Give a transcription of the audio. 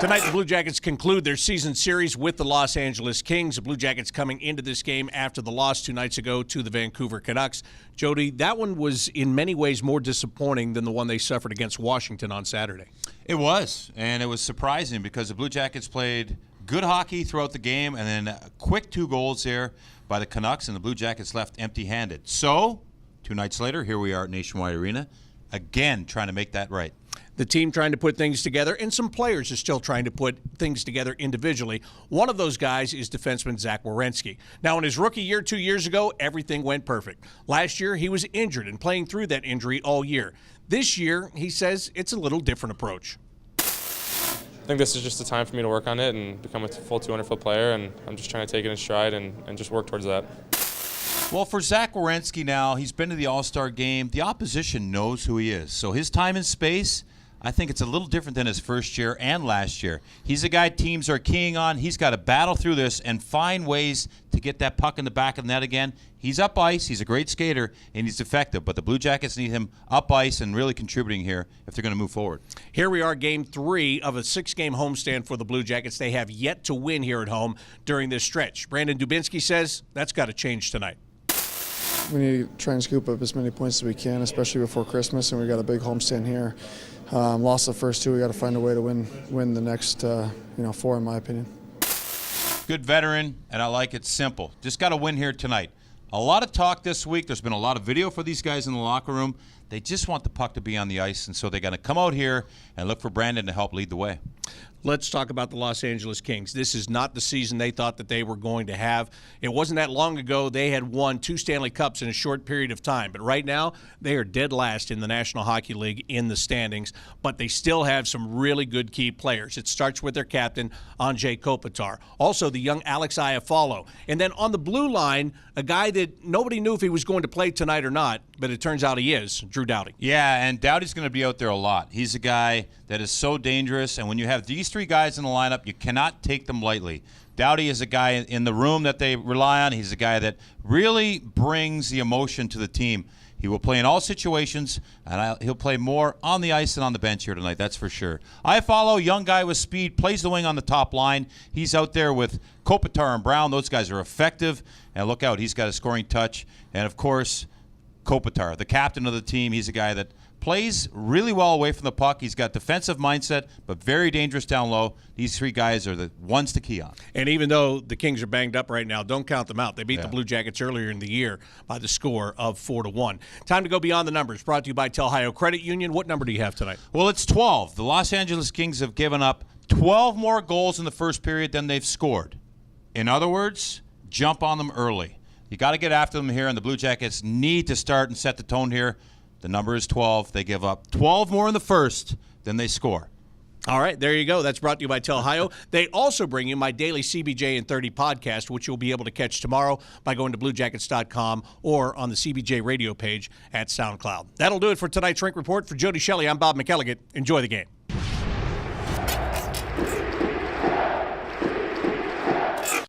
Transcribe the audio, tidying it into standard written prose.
Tonight, the Blue Jackets conclude their season series with the Los Angeles Kings. The Blue Jackets coming into this game after the loss 2 nights ago to the Vancouver Canucks. Jody, that one was in many ways more disappointing than the one they suffered against Washington on Saturday. It was, and it was surprising because the Blue Jackets played good hockey throughout the game, and then quick 2 goals there by the Canucks, and the Blue Jackets left empty-handed. So, 2 nights later, here we are at Nationwide Arena, again trying to make that right. The team trying to put things together, and some players are still trying to put things together individually. One of those guys is defenseman Zach Werenski. Now, in his rookie year 2 years ago, everything went perfect. Last year, he was injured and playing through that injury all year. This year, he says it's a little different approach. I think this is just the time for me to work on it and become a full 200-foot player, and I'm just trying to take it in stride and just work towards that. Well, for Zach Werenski now, he's been to the All-Star game. The opposition knows who he is. So his time and space, I think it's a little different than his first year and last year. He's a guy teams are keying on. He's got to battle through this and find ways to get that puck in the back of the net again. He's up ice. He's a great skater, and he's effective. But the Blue Jackets need him up ice and really contributing here if they're going to move forward. Here we are, Game 3 of a 6-game homestand for the Blue Jackets. They have yet to win here at home during this stretch. Brandon Dubinsky says that's got to change tonight. We need to try and scoop up as many points as we can, especially before Christmas, and we got a big homestand here. Lost the first 2. We got to find a way to win the next 4, in my opinion. Good veteran, and I like it simple. Just got to win here tonight. A lot of talk this week. There's been a lot of video for these guys in the locker room. They just want the puck to be on the ice, and so they're going to come out here and look for Brandon to help lead the way. Let's talk about the Los Angeles Kings. This is not the season they thought that they were going to have. It wasn't that long ago they had won 2 Stanley Cups in a short period of time. But right now, they are dead last in the National Hockey League in the standings. But they still have some really good key players. It starts with their captain, Anze Kopitar. Also, the young Alex Iafallo. And then on the blue line, a guy that nobody knew if he was going to play tonight or not, but it turns out he is, Drew Doughty. Yeah, and Doughty's going to be out there a lot. He's a guy that is so dangerous, and when you have these 3 guys in the lineup, you cannot take them lightly. Doughty is a guy in the room that they rely on. He's a guy that really brings the emotion to the team. He will play in all situations, and he'll play more on the ice than on the bench here tonight, that's for sure. Iafallo, young guy with speed, plays the wing on the top line. He's out there with Kopitar and Brown. Those guys are effective. And look out, he's got a scoring touch. And, of course, Kopitar, the captain of the team, he's a guy that plays really well away from the puck. He's got defensive mindset, but very dangerous down low. These 3 guys are the ones to key on. And even though the Kings are banged up right now, don't count them out. They beat the Blue Jackets earlier in the year by the score of 4-1. Time to go beyond the numbers. Brought to you by Ohio Credit Union. What number do you have tonight? Well, it's 12. The Los Angeles Kings have given up 12 more goals in the first period than they've scored. In other words, jump on them early. You got to get after them here, and the Blue Jackets need to start and set the tone here. The number is 12. They give up 12 more in the first than they score. All right, there you go. That's brought to you by Ohio. They also bring you my daily CBJ in 30 podcast, which you'll be able to catch tomorrow by going to bluejackets.com or on the CBJ radio page at SoundCloud. That'll do it for tonight's Rink Report. For Jody, Shelley, I'm Bob McElligott. Enjoy the game.